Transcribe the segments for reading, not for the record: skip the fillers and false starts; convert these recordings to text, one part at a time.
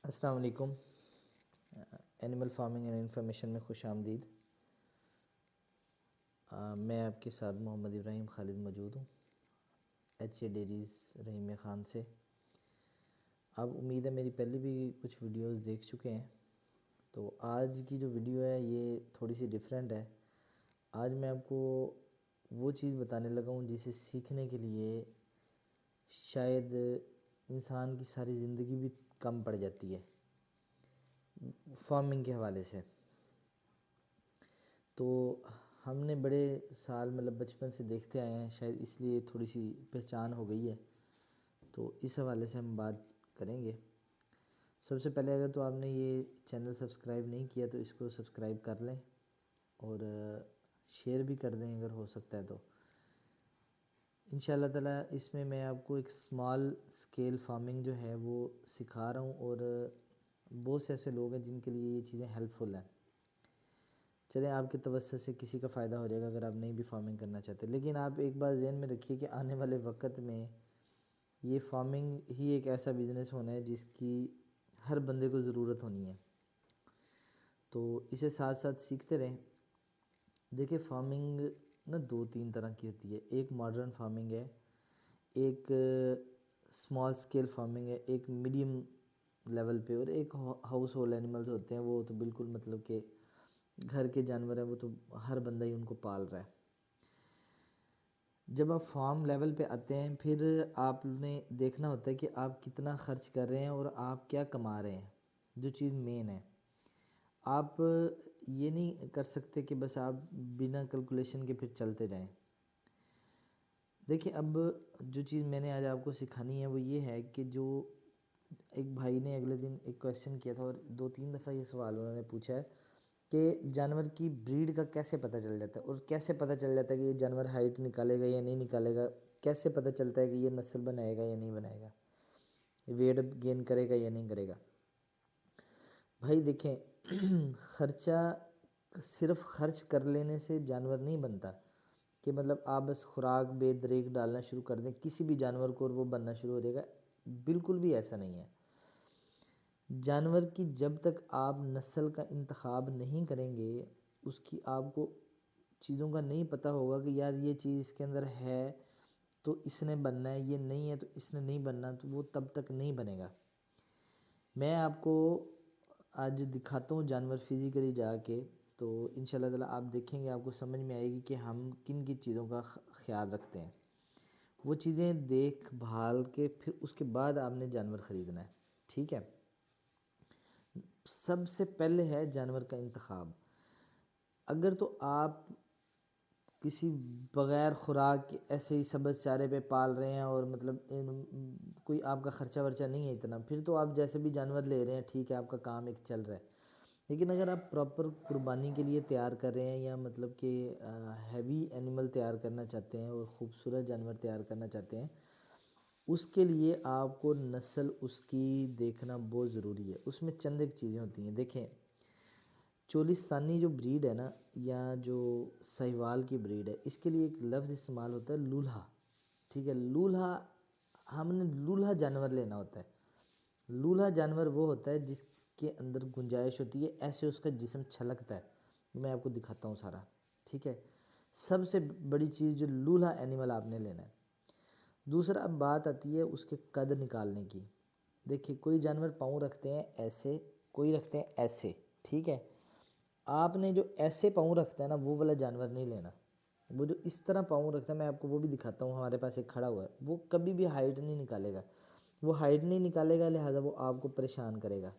السلام علیکم۔ Animal farming and information میں خوش آمدید۔ میں آپ کے ساتھ محمد ابراہیم خالد موجود ہوں ایچ اے ڈیریز رحیم خان سے۔ آپ امید ہے میری پہلے بھی کچھ ویڈیوز دیکھ چکے ہیں، تو آج کی جو ویڈیو ہے یہ تھوڑی سی ڈیفرنٹ ہے۔ آج میں آپ کو وہ چیز بتانے لگا ہوں جسے سیکھنے کے لیے شاید انسان کی ساری زندگی بھی کم پڑ جاتی ہے فارمنگ کے حوالے سے۔ تو ہم نے بڑے سال بچپن سے دیکھتے آئے ہیں، شاید اس لیے تھوڑی سی پہچان ہو گئی ہے، تو اس حوالے سے ہم بات کریں گے۔ سب سے پہلے اگر تو آپ نے یہ چینل سبسکرائب نہیں کیا تو اس کو سبسکرائب کر لیں اور شیئر بھی کر دیں اگر ہو سکتا ہے تو۔ انشاءاللہ تعالیٰ اس میں آپ کو ایک سمال سکیل فارمنگ جو ہے وہ سکھا رہا ہوں، اور بہت سے ایسے لوگ ہیں جن کے لیے یہ چیزیں ہیلپ فل ہیں۔ چلیں آپ کے توسط سے کسی کا فائدہ ہو جائے گا اگر آپ نہیں بھی فارمنگ کرنا چاہتے، لیکن آپ ایک بار ذہن میں رکھیے کہ آنے والے وقت میں یہ فارمنگ ہی ایک ایسا بزنس ہونا ہے جس کی ہر بندے کو ضرورت ہونی ہے، تو اسے ساتھ ساتھ سیکھتے رہیں۔ دیکھیں فارمنگ دو تین طرح کی ہوتی ہے، ایک ماڈرن فارمنگ ہے، ایک سمال سکیل فارمنگ ہے، ایک میڈیم لیول پہ، اور ایک ہاؤس ہولڈ اینیملز ہوتے ہیں، وہ تو بالکل کہ گھر کے جانور ہیں، وہ تو ہر بندہ ہی ان کو پال رہا ہے۔ جب آپ فارم لیول پہ آتے ہیں پھر آپ نے دیکھنا ہوتا ہے کہ آپ کتنا خرچ کر رہے ہیں اور آپ کیا کما رہے ہیں، جو چیز مین ہے۔ آپ یہ نہیں کر سکتے کہ بس آپ بنا کیلکولیشن کے پھر چلتے جائیں۔ دیکھیں اب جو چیز میں نے آج آپ کو سکھانی ہے وہ یہ ہے کہ جو ایک بھائی نے اگلے دن ایک کویسچن کیا تھا، اور دو تین دفعہ یہ سوال انہوں نے پوچھا ہے کہ جانور کی بریڈ کا کیسے پتہ چل جاتا ہے، اور کیسے پتہ چل جاتا ہے کہ یہ جانور ہائٹ نکالے گا یا نہیں نکالے گا، کیسے پتہ چلتا ہے کہ یہ نسل بنائے گا یا نہیں بنائے گا، ویٹ گین کرے گا یا نہیں کرے گا۔ بھائی دیکھیں خرچہ صرف خرچ کر لینے سے جانور نہیں بنتا کہ آپ بس خوراک بے دریغ ڈالنا شروع کر دیں کسی بھی جانور کو اور وہ بننا شروع ہو جائے گا، بالکل بھی ایسا نہیں ہے۔ جانور کی جب تک آپ نسل کا انتخاب نہیں کریں گے، اس کی آپ کو چیزوں کا نہیں پتہ ہوگا کہ یار یہ چیز اس کے اندر ہے تو اس نے بننا ہے، یہ نہیں ہے تو اس نے نہیں بننا، تو وہ تب تک نہیں بنے گا۔ میں آپ کو آج دکھاتا ہوں جانور فزیکلی جا کے، تو انشاءاللہ تعالیٰ آپ دیکھیں گے، آپ کو سمجھ میں آئے گی کہ ہم کن کن چیزوں کا خیال رکھتے ہیں۔ وہ چیزیں دیکھ بھال کے پھر اس کے بعد آپ نے جانور خریدنا ہے، ٹھیک ہے۔ سب سے پہلے ہے جانور کا انتخاب۔ اگر تو آپ کسی بغیر خوراک کے ایسے ہی سبز چارے پہ پال رہے ہیں اور کوئی آپ کا خرچہ ورچہ نہیں ہے اتنا، پھر تو آپ جیسے بھی جانور لے رہے ہیں ٹھیک ہے، آپ کا کام ایک چل رہا ہے۔ لیکن اگر آپ پراپر قربانی کے لیے تیار کر رہے ہیں، یا کہ ہیوی اینیمل تیار کرنا چاہتے ہیں اور خوبصورت جانور تیار کرنا چاہتے ہیں، اس کے لیے آپ کو نسل اس کی دیکھنا بہت ضروری ہے۔ اس میں چند ایک چیزیں ہوتی ہیں۔ دیکھیں چولستانی جو بریڈ ہے نا، یا جو سہیوال کی بریڈ ہے، اس کے لیے ایک لفظ استعمال ہوتا ہے لولہا، ٹھیک ہے۔ لولہا، ہم نے لولہا جانور لینا ہوتا ہے۔ لولہا جانور وہ ہوتا ہے جس کے اندر گنجائش ہوتی ہے، ایسے اس کا جسم چھلکتا ہے، میں آپ کو دکھاتا ہوں سارا، ٹھیک ہے۔ سب سے بڑی چیز جو لولہا اینیمل آپ نے لینا ہے۔ دوسرا اب بات آتی ہے اس کے قد نکالنے کی۔ دیکھیں کوئی جانور پاؤں رکھتے ہیں ایسے، کوئی رکھتے ہیں ایسے، ٹھیک ہے۔ آپ نے جو ایسے پاؤں رکھتا ہے نا وہ والا جانور نہیں لینا۔ وہ جو اس طرح پاؤں رکھتا ہے، میں آپ کو وہ بھی دکھاتا ہوں، ہمارے پاس ایک کھڑا ہوا ہے، وہ کبھی بھی ہائٹ نہیں نکالے گا، وہ ہائٹ نہیں نکالے گا، لہٰذا وہ آپ کو پریشان کرے گا،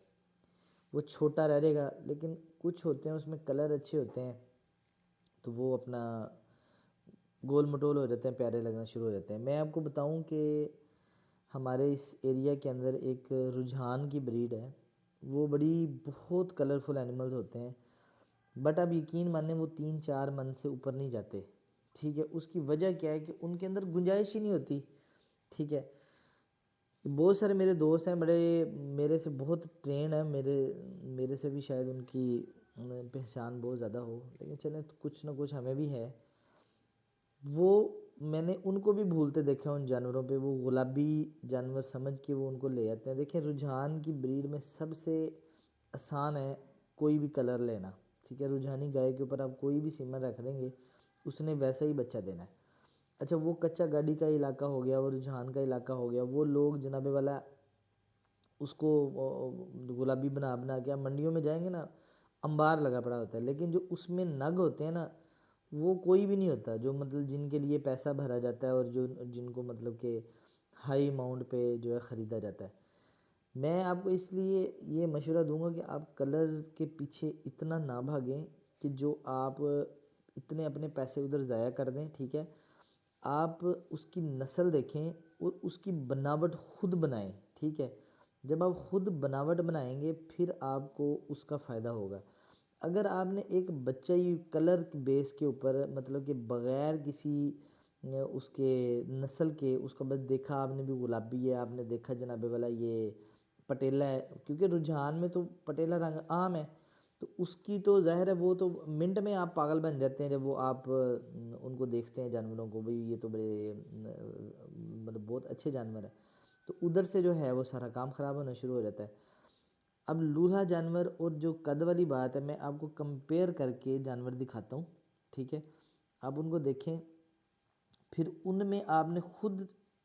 وہ چھوٹا رہ جائے گا۔ لیکن کچھ ہوتے ہیں اس میں کلر اچھے ہوتے ہیں تو وہ اپنا گول مٹول ہو جاتے ہیں، پیارے لگنا شروع ہو جاتے ہیں۔ میں آپ کو بتاؤں کہ ہمارے اس ایریا کے اندر ایک رجحان کی بریڈ ہے، وہ بہت کلرفل اینیملز ہوتے ہیں، بٹ اب یقین مانیں وہ 3-4 من سے اوپر نہیں جاتے، ٹھیک ہے۔ اس کی وجہ کیا ہے کہ ان کے اندر گنجائش ہی نہیں ہوتی، ٹھیک ہے۔ بہت سارے میرے دوست ہیں، میرے سے بہت ٹرینڈ ہیں، میرے سے بھی شاید ان کی پہچان بہت زیادہ ہو، لیکن چلیں کچھ نہ کچھ ہمیں بھی ہے۔ وہ میں نے ان کو بھی بھولتے دیکھا ان جانوروں پہ، وہ گلابی جانور سمجھ کے وہ ان کو لے آتے ہیں۔ دیکھیں رجحان کی بریڈ میں سب سے آسان ہے کوئی بھی کلر لینا، ٹھیک ہے، رجحانی گائے کے اوپر آپ کوئی بھی سیمن رکھ دیں گے اس نے ویسا ہی بچہ دینا ہے۔ اچھا وہ کچا گاڑی کا علاقہ ہو گیا، وہ رجحان کا علاقہ ہو گیا، وہ لوگ جناب والا اس کو گلابی بنا کے، آپ منڈیوں میں جائیں گے نا انبار لگا پڑا ہوتا ہے، لیکن جو اس میں نگ ہوتے ہیں نا وہ کوئی بھی نہیں ہوتا، جو مطلب جن کے لیے پیسہ بھرا جاتا ہے اور جن کو مطلب کہ ہائی اماؤنٹ پہ جو ہے خریدا جاتا ہے۔ میں آپ کو اس لیے یہ مشورہ دوں گا کہ آپ کلرز کے پیچھے اتنا نہ بھاگیں کہ جو آپ اتنے اپنے پیسے ادھر ضائع کر دیں، ٹھیک ہے۔ آپ اس کی نسل دیکھیں اور اس کی بناوٹ خود بنائیں، ٹھیک ہے۔ جب آپ خود بناوٹ بنائیں گے پھر آپ کو اس کا فائدہ ہوگا۔ اگر آپ نے ایک بچہ ہی کلر بیس کے اوپر مطلب کہ بغیر کسی اس کے نسل کے اس کا بس دیکھا آپ نے بھی گلابی ہے، آپ نے دیکھا جناب والا یہ پٹیلا ہے، کیونکہ رجحان میں تو پٹیلا رنگ عام ہے، تو اس کی تو ظاہر ہے وہ تو منٹ میں آپ پاگل بن جاتے ہیں جب وہ آپ ان کو دیکھتے ہیں جانوروں کو، بھئی یہ تو بڑے مطلب بہت اچھے جانور ہیں، تو ادھر سے جو ہے وہ سارا کام خراب ہونا شروع ہو جاتا ہے۔ اب لولہا جانور اور جو قد والی بات ہے، میں آپ کو کمپیئر کر کے جانور دکھاتا ہوں، ٹھیک ہے۔ آپ ان کو دیکھیں، پھر ان میں آپ نے خود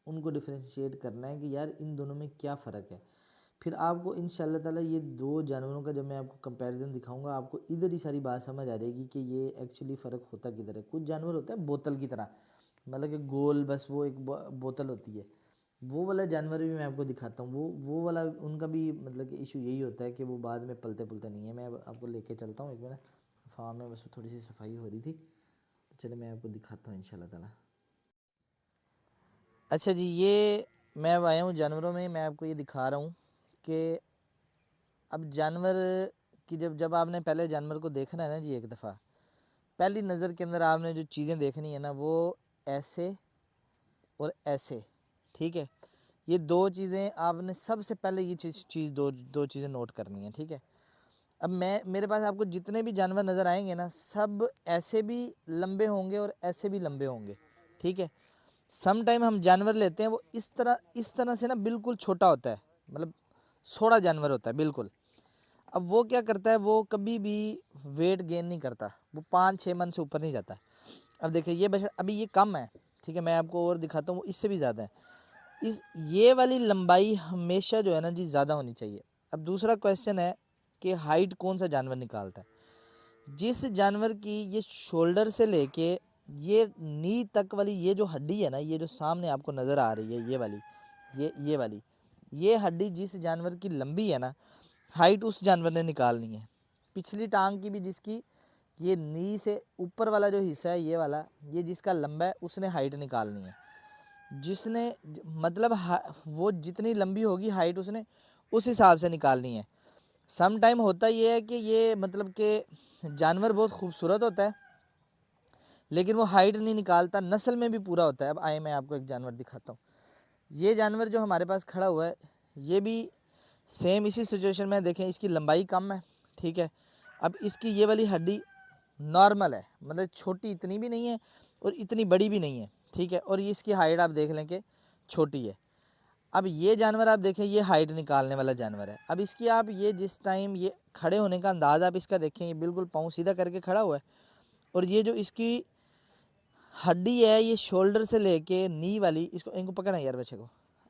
ان کو ڈفرینشیٹ کرنا ہے کہ یار ان دونوں میں کیا فرق ہے۔ پھر آپ کو انشاءاللہ تعالیٰ یہ دو جانوروں کا جب میں آپ کو کمپیریزن دکھاؤں گا آپ کو ادھر ہی ساری بات سمجھ آ جائے گی کہ یہ ایکچولی فرق ہوتا کدھر ہے۔ کچھ جانور ہوتا ہے بوتل کی طرح، مطلب کہ گول، بس وہ ایک بوتل ہوتی ہے، وہ والا جانور بھی میں آپ کو دکھاتا ہوں۔ وہ والا ان کا بھی مطلب کہ ایشو یہی ہوتا ہے کہ وہ بعد میں پلتے نہیں ہیں۔ میں آپ کو لے کے چلتا ہوں ایک منٹ، فارم میں بس تھوڑی سی صفائی ہو رہی تھی، چلے میں آپ کو دکھاتا ہوں انشاءاللہ تعالیٰ۔ اچھا جی، یہ میں اب آیا ہوں جانوروں میں، میں آپ کو یہ دکھا رہا ہوں کہ اب جانور کی جب آپ نے پہلے جانور کو دیکھنا ہے نا جی، ایک دفعہ پہلی نظر کے اندر آپ نے جو چیزیں دیکھنی ہے نا وہ ایسے اور ایسے، ٹھیک ہے۔ یہ دو چیزیں آپ نے سب سے پہلے یہ چیز دو چیزیں نوٹ کرنی ہیں، ٹھیک ہے۔ اب میرے پاس آپ کو جتنے بھی جانور نظر آئیں گے نا سب ایسے بھی لمبے ہوں گے اور ایسے بھی لمبے ہوں گے، ٹھیک ہے۔ سم ٹائم ہم جانور لیتے ہیں وہ اس طرح سے نا بالکل چھوٹا ہوتا ہے، مطلب سوڑا جانور ہوتا ہے بالکل۔ اب وہ کیا کرتا ہے، وہ کبھی بھی ویٹ گین نہیں کرتا، وہ 5-6 من سے اوپر نہیں جاتا۔ اب دیکھیں یہ ابھی یہ کم ہے، ٹھیک ہے، میں آپ کو اور دکھاتا ہوں وہ اس سے بھی زیادہ ہے۔ یہ والی لمبائی ہمیشہ جو ہے نا جی زیادہ ہونی چاہیے۔ اب دوسرا کویسچن ہے کہ ہائٹ کون سا جانور نکالتا ہے۔ جس جانور کی یہ شولڈر سے لے کے یہ نی تک والی یہ جو ہڈی ہے نا، یہ جو سامنے آپ کو نظر آ رہی ہے یہ والی یہ ہڈی جس جانور کی لمبی ہے نا، ہائٹ اس جانور نے نکالنی ہے۔ پچھلی ٹانگ کی بھی جس کی یہ نی سے اوپر والا جو حصہ ہے یہ والا، یہ جس کا لمبا ہے اس نے ہائٹ نکالنی ہے۔ جس نے مطلب وہ جتنی لمبی ہوگی ہائٹ اس نے اس حساب سے نکالنی ہے۔ سم ٹائم ہوتا یہ ہے کہ یہ مطلب کہ جانور بہت خوبصورت ہوتا ہے لیکن وہ ہائٹ نہیں نکالتا، نسل میں بھی پورا ہوتا ہے۔ اب آئے میں آپ کو ایک جانور دکھاتا ہوں۔ یہ جانور جو ہمارے پاس کھڑا ہوا ہے یہ بھی سیم اسی سچویشن میں، دیکھیں اس کی لمبائی کم ہے، ٹھیک ہے۔ اب اس کی یہ والی ہڈی نارمل ہے، مطلب چھوٹی اتنی بھی نہیں ہے اور اتنی بڑی بھی نہیں ہے، ٹھیک ہے، اور اس کی ہائٹ آپ دیکھ لیں کہ چھوٹی ہے۔ اب یہ جانور آپ دیکھیں یہ ہائٹ نکالنے والا جانور ہے۔ اب اس کی آپ یہ جس ٹائم یہ کھڑے ہونے کا انداز آپ اس کا دیکھیں، یہ بالکل پاؤں سیدھا کر کے کھڑا ہوا ہے، اور یہ جو اس کی ہڈی ہے یہ شولڈر سے لے کے نی والی، اس کو ان کو پکڑنا یار بچے کو،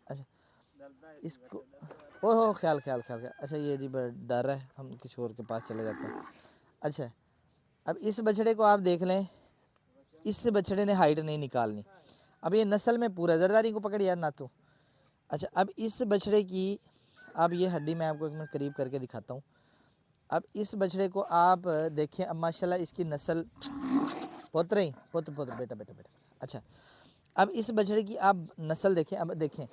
اچھا اس کو او خیال اچھا یہ جی ڈر ہے، ہم کسی اور کے پاس چلے جاتے ہیں۔ اچھا اب اس بچڑے کو آپ دیکھ لیں، اس بچڑے نے ہائٹ نہیں نکالنی۔ اب یہ نسل میں پورا زرداری کو پکڑ یار نہ تو۔ اچھا اب اس بچڑے کی اب یہ ہڈی میں آپ کو ایک منٹ قریب کر کے دکھاتا ہوں۔ اب اس بچڑے کو آپ دیکھیں، اب ماشاءاللہ اس کی نسل بیٹا اچھا اب اس بچڑے کی آپ نسل دیکھیں۔ اب دیکھیں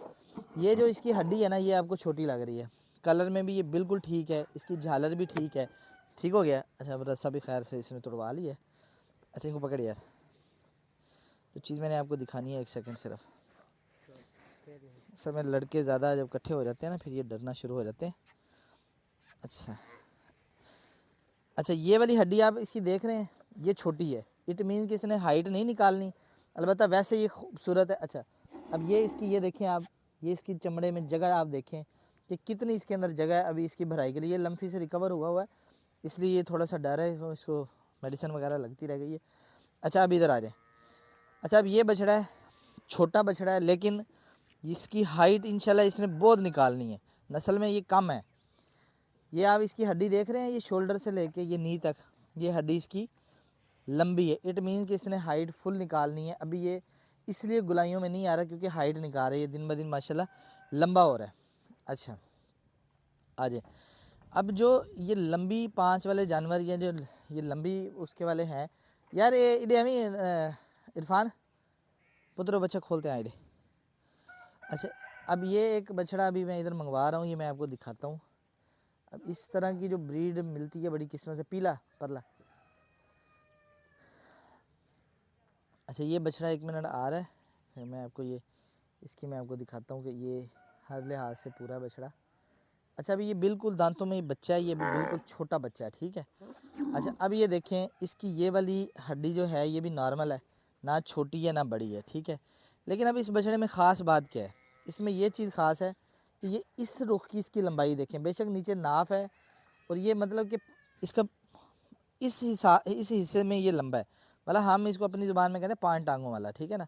یہ جو اس کی ہڈی ہے نا یہ آپ کو چھوٹی لگ رہی ہے، کلر میں بھی یہ بالکل ٹھیک ہے، اس کی جھالر بھی ٹھیک ہے، ٹھیک ہو گیا۔ اچھا اب رسا بھی خیر سے اس نے توڑوا لی ہے۔ اچھا ان کو پکڑ یار، تو چیز میں نے آپ کو دکھانی ہے، ایک سیکنڈ صرف۔ سب میں لڑکے زیادہ جب اکٹھے ہو جاتے ہیں نا پھر یہ ڈرنا شروع ہو جاتے ہیں۔ اچھا یہ والی ہڈی آپ اس کی دیکھ رہے ہیں، یہ چھوٹی ہے، اٹ مینس کہ اس نے ہائٹ نہیں نکالنی، البتہ ویسے یہ خوبصورت ہے۔ اچھا اب یہ اس کی یہ دیکھیں آپ، یہ اس کی چمڑے میں جگہ آپ دیکھیں کہ کتنی اس کے اندر جگہ ہے ابھی اس کی بھرائی کے لیے۔ یہ لمفی سے ریکور ہوا ہے، اس لیے یہ تھوڑا سا ڈر ہے، اس کو میڈیسن وغیرہ لگتی رہ گئی ہے۔ اچھا اب ادھر آ جائیں۔ اچھا اب یہ بچڑا ہے، چھوٹا بچڑا ہے، لیکن اس کی ہائٹ انشاءاللہ اس نے بہت نکالنی ہے، نسل میں یہ کم ہے۔ یہ آپ اس کی ہڈی دیکھ رہے ہیں، یہ شولڈر سے لے کے یہ نی تک یہ ہڈی اس کی لمبی ہے، اٹ مین کہ اس نے ہائٹ فل نکالنی ہے۔ ابھی یہ اس لیے گلائیوں میں نہیں آ رہا کیونکہ ہائٹ نکال رہی ہے دن بدن ماشاءاللہ لمبا ہو رہا ہے۔ اچھا آ جائیں۔ اب جو یہ لمبی 5 والے جانور یا جو یہ لمبی اس کے والے ہیں یار، یہ ہمیں عرفان پترو بچہ کھولتے ہیں آئے۔ اچھا اب یہ ایک بچڑا ابھی میں ادھر منگوا رہا ہوں، یہ میں آپ کو دکھاتا ہوں۔ اب اس طرح کی جو بریڈ ملتی ہے بڑی قسمت سے، پیلا پرلا۔ اچھا یہ بچڑا 1 منٹ آ رہا ہے، میں آپ کو یہ اس کی میں آپ کو دکھاتا ہوں کہ یہ ہر لحاظ سے پورا بچڑا۔ اچھا ابھی یہ بالکل دانتوں میں یہ بچہ ہے، یہ بھی بالکل چھوٹا بچہ ہے، ٹھیک ہے۔ اچھا اب یہ دیکھیں اس کی یہ والی ہڈی جو ہے یہ بھی نارمل ہے، نہ چھوٹی ہے نہ بڑی ہے، ٹھیک ہے۔ لیکن اب اس بچڑے میں خاص بات کیا ہے، اس میں یہ چیز خاص ہے کہ یہ اس رخ کی اس کی لمبائی دیکھیں، بے شک نیچے ناف ہے اور یہ مطلب کہ اس کا اس حصے میں یہ لمبا ہے، مطلب ہم اس کو اپنی زبان میں کہتے ہیں 5 ٹانگوں والا، ٹھیک ہے نا۔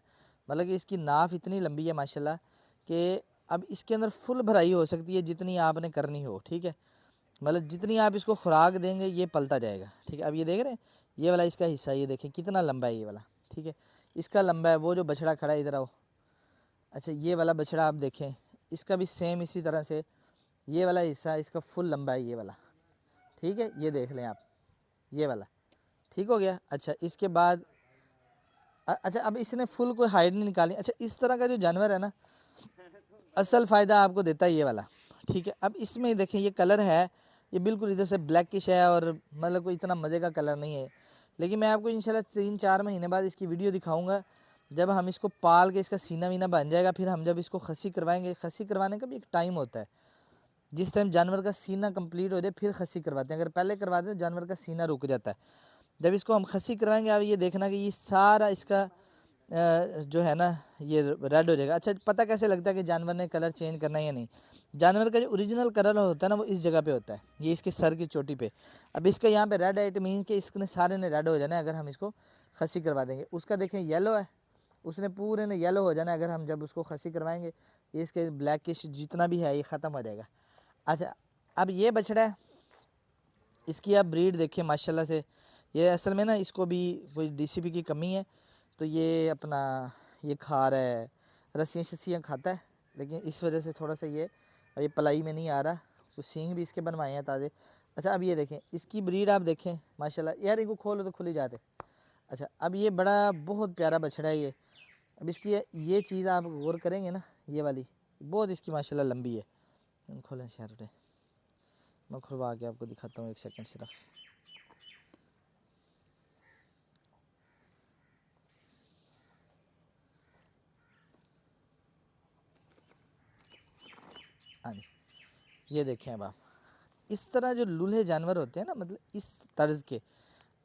مطلب کہ اس کی ناف اتنی لمبی ہے ماشاءاللہ کہ اب اس کے اندر فل بھرائی ہو سکتی ہے جتنی آپ نے کرنی ہو، ٹھیک ہے۔ مطلب جتنی آپ اس کو خوراک دیں گے یہ پلتا جائے گا، ٹھیک ہے۔ اب یہ دیکھ رہے ہیں یہ والا اس کا حصہ، یہ دیکھیں کتنا لمبا ہے یہ والا، ٹھیک ہے۔ اس کا لمبا ہے، وہ جو بچڑا کھڑا ہے ادھر آؤ۔ اچھا یہ والا بچڑا آپ دیکھیں، اس کا بھی سیم اسی طرح سے یہ والا حصہ اس کا فل لمبا ہے یہ والا، ٹھیک ہے۔ یہ دیکھ لیں آپ، یہ والا ٹھیک ہو گیا۔ اچھا اس کے بعد اچھا اب اس نے فل کوئی ہائٹ نہیں نکالی۔ اچھا اس طرح کا جو جانور ہے نا اصل فائدہ آپ کو دیتا ہے یہ والا، ٹھیک ہے۔ اب اس میں دیکھیں یہ کلر ہے، یہ بالکل ادھر سے بلیکش ہے اور مطلب کوئی اتنا مزے کا کلر نہیں ہے، لیکن میں آپ کو انشاءاللہ 3-4 مہینے بعد اس کی ویڈیو دکھاؤں گا جب ہم اس کو پال کے اس کا سینہ وینہ بن جائے گا، پھر ہم جب اس کو خصی کروائیں گے۔ خصی کروانے کا بھی ایک ٹائم ہوتا ہے، جس ٹائم جانور کا سینہ کمپلیٹ ہو جائے پھر خصی کرواتے ہیں، اگر پہلے کروا دیں تو جانور کا سینہ رک جاتا ہے۔ جب اس کو ہم خصی کروائیں گے اب یہ دیکھنا کہ یہ سارا اس کا جو ہے نا یہ ریڈ ہو جائے گا۔ اچھا پتہ کیسے لگتا ہے کہ جانور نے کلر چینج کرنا ہے یا نہیں؟ جانور کا جو اوریجنل کلر ہوتا ہے نا وہ اس جگہ پہ ہوتا ہے، یہ اس کے سر کی چوٹی پہ۔ اب اس کا یہاں پہ ریڈ ہے، اٹ مینس کہ اس نے سارے نے ریڈ ہو جانا ہے اگر ہم اس کو خصی کروا دیں گے۔ اس کا دیکھیں یلو ہے، اس نے پورے نے یلو ہو جانا ہے اگر ہم جب اس کو خصی کروائیں گے، یہ اس کے بلیکش جتنا بھی ہے یہ ختم ہو جائے گا۔ اچھا اب یہ بچڑا ہے، اس کی آپ بریڈ دیکھیں ماشاءاللہ سے، یہ اصل میں نا اس کو بھی کوئی ڈی سی پی کی کمی ہے تو یہ اپنا یہ کھا رہا ہے، رسیاں شسیاں کھاتا ہے، لیکن اس وجہ سے تھوڑا سا یہ پلائی میں نہیں آ رہا، کچھ سینگ بھی اس کے بنوائے ہیں تازے۔ اچھا اب یہ دیکھیں اس کی بریڈ آپ دیکھیں ماشاءاللہ، یار ان کو کھولو تو کھل ہی جاتے۔ اچھا اب یہ بڑا بہت پیارا بچڑا ہے یہ، اب اس کی یہ چیز آپ غور کریں گے نا، یہ والی بہت اس کی ماشاءاللہ لمبی ہے۔ کھولیں شہر اٹھے، میں کھلوا کے آپ کو دکھاتا ہوں، 1 سیکنڈ صرف۔ ہاں جی یہ دیکھیں اب آپ، اس طرح جو لولہے جانور ہوتے ہیں نا، مطلب اس طرز کے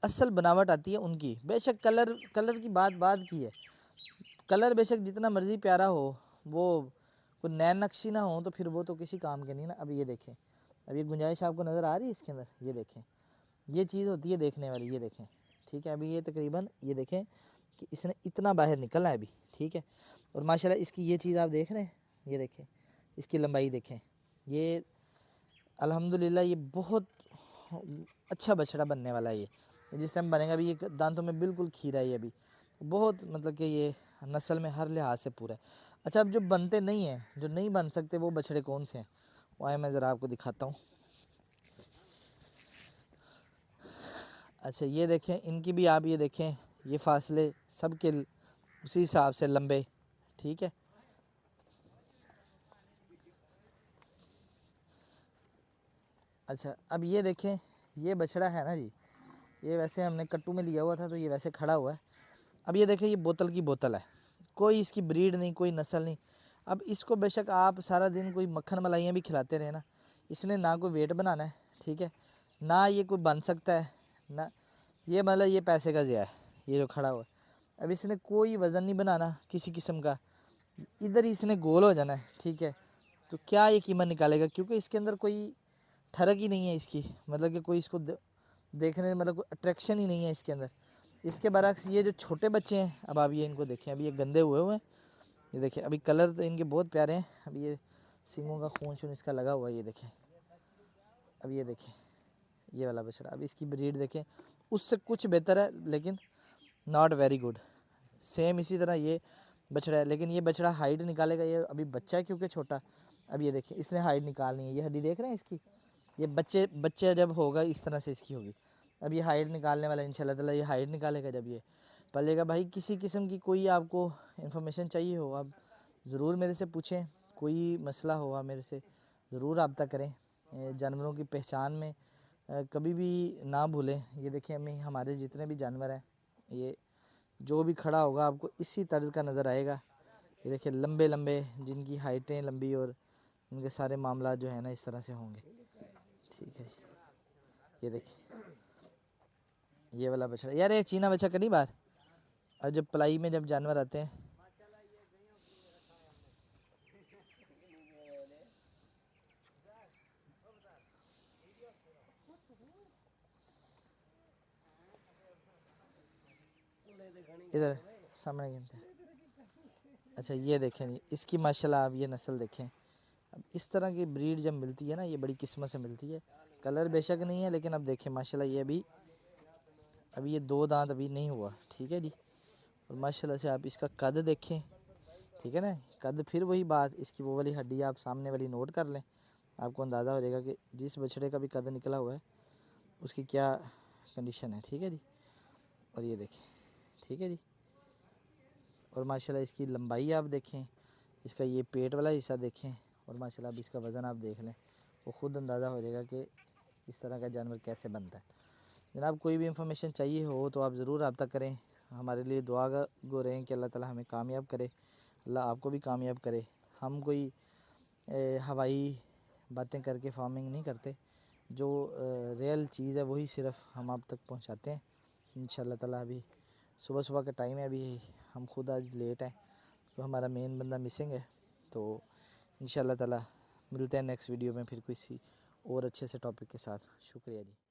اصل بناوٹ آتی ہے ان کی۔ بے شک کلر کی بات کی ہے، کلر بے شک جتنا مرضی پیارا ہو، وہ کوئی نین نقشی نہ ہو تو پھر وہ تو کسی کام کے نہیں نا۔ اب یہ دیکھیں، اب یہ گنجائش آپ کو نظر آ رہی ہے اس کے اندر، یہ دیکھیں یہ چیز ہوتی ہے دیکھنے والی، یہ دیکھیں ٹھیک ہے۔ ابھی یہ تقریباً یہ دیکھیں کہ اس نے اتنا باہر نکلا ہے ابھی، ٹھیک ہے۔ اور ماشاءاللہ اس کی یہ چیز آپ دیکھ رہے ہیں، یہ دیکھیں اس کی لمبائی دیکھیں، یہ الحمدللہ یہ بہت اچھا بچڑا بننے والا ہے۔ یہ جس ٹائم بنے گا بھی یہ دانتوں میں بالکل کھیرا ہے، یہ ابھی بہت مطلب کہ یہ نسل میں ہر لحاظ سے پورا ہے۔ اچھا اب جو بنتے نہیں ہیں، جو نہیں بن سکتے، وہ بچڑے کون سے ہیں وہ آئے میں ذرا آپ کو دکھاتا ہوں۔ اچھا یہ دیکھیں ان کی بھی آپ یہ دیکھیں، یہ فاصلے سب کے اسی حساب سے لمبے، ٹھیک ہے۔ اچھا اب یہ دیکھیں یہ بچڑا ہے نا جی، یہ ویسے ہم نے کٹو میں لیا ہوا تھا تو یہ ویسے کھڑا ہوا ہے۔ اب یہ دیکھیں یہ بوتل کی بوتل ہے، کوئی اس کی بریڈ نہیں، کوئی نسل نہیں۔ اب اس کو بے شک آپ سارا دن کوئی مکھن ملائیاں بھی کھلاتے رہے نا، اس نے نہ کوئی ویٹ بنانا ہے، ٹھیک ہے، نہ یہ کوئی بن سکتا ہے، نہ یہ مطلب یہ پیسے کا ضیاع ہے یہ جو کھڑا ہوا ہے۔ اب اس نے کوئی وزن نہیں بنانا کسی قسم کا، ادھر ہی اس نے گول ہو جانا ہے، ٹھیک ہے. تو کیا یہ قیمت نکالے گا، کیونکہ اس کے اندر کوئی ٹھڑک ہی نہیں ہے اس کی، مطلب کہ کوئی اس کو دیکھنے مطلب کوئی اٹریکشن ہی نہیں ہے اس کے اندر. اس کے برعکس یہ جو چھوٹے بچے ہیں، اب آپ یہ ان کو دیکھیں، ابھی یہ گندے ہوئے ہیں، یہ دیکھیں ابھی کلر تو ان کے بہت پیارے ہیں. ابھی یہ سنگوں کا خون شون اس کا لگا ہوا ہے، یہ دیکھیں. اب یہ دیکھیں یہ والا بچڑا، اب اس کی بریڈ دیکھیں، اس سے کچھ بہتر ہے لیکن ناٹ ویری گڈ. سیم اسی طرح یہ بچڑا ہے، لیکن یہ بچڑا ہائٹ نکالے گا، یہ ابھی بچہ ہے کیونکہ چھوٹا. اب یہ دیکھیں اس نے ہائٹ نکالنی ہے، یہ ہڈی دیکھ رہے ہیں اس کی، یہ بچہ جب ہوگا اس طرح سے اس کی ہوگی. اب یہ ہائٹ نکالنے والا ان شاء اللہ تعالیٰ یہ ہائٹ نکالے گا. جب یہ پلے گا بھائی، کسی قسم کی کوئی آپ کو انفارمیشن چاہیے ہو آپ ضرور میرے سے پوچھیں، کوئی مسئلہ ہوا میرے سے ضرور رابطہ کریں. جانوروں کی پہچان میں کبھی بھی نہ بھولیں. یہ دیکھیں ہمارے جتنے بھی جانور ہیں، یہ جو بھی کھڑا ہوگا آپ کو اسی طرز کا نظر آئے گا. یہ دیکھیں لمبے لمبے، جن کی ہائٹیں لمبی اور ان کے سارے معاملات جو ہیں نا اس طرح سے ہوں گے. ٹھیک ہے یہ دیکھیں یہ والا بچڑا، یار یہ چینا بچہ کری بار. اور جب پلائی میں جب جانور آتے ہیں، ادھر سامنے گنتے ہیں. اچھا یہ دیکھیں جی اس کی ماشاءاللہ آپ یہ نسل دیکھیں. اب اس طرح کی بریڈ جب ملتی ہے نا، یہ بڑی قسمت سے ملتی ہے. کلر بے شک نہیں ہے لیکن اب دیکھیں ماشاءاللہ یہ ابھی یہ 2 دانت ابھی نہیں ہوا. ٹھیک ہے جی. اور ماشاءاللہ سے آپ اس کا قد دیکھیں، ٹھیک ہے نا. قد پھر وہی بات، اس کی وہ والی ہڈی آپ سامنے والی نوٹ کر لیں، آپ کو اندازہ ہو جائے گا کہ جس بچڑے کا بھی قد نکلا ہوا ہے اس کی کیا کنڈیشن ہے. ٹھیک ہے جی. اور یہ دیکھیں ٹھیک ہے جی. اور ماشاءاللہ اس کی لمبائی آپ دیکھیں، اس کا یہ پیٹ والا حصہ دیکھیں، اور ماشاءاللہ اب اس کا وزن آپ دیکھ لیں، وہ خود اندازہ ہو جائے گا کہ اس طرح کا جانور کیسے بنتا ہے. جناب کوئی بھی انفارمیشن چاہیے ہو تو آپ ضرور رابطہ کریں. ہمارے لیے دعا گو رہیں کہ اللہ تعالیٰ ہمیں کامیاب کرے، اللہ آپ کو بھی کامیاب کرے. ہم کوئی ہوائی باتیں کر کے فارمنگ نہیں کرتے، جو ریئل چیز ہے وہی صرف ہم آپ تک پہنچاتے ہیں ان شاء اللہ تعالیٰ. ابھی صبح کا ٹائم ہے، ابھی ہم خود آج لیٹ ہیں تو ہمارا مین بندہ مسنگ ہے. تو ان شاء اللہ تعالیٰ ملتے ہیں نیکسٹ ویڈیو میں پھر کسی اور اچھے سے ٹاپک کے ساتھ. شکریہ جی.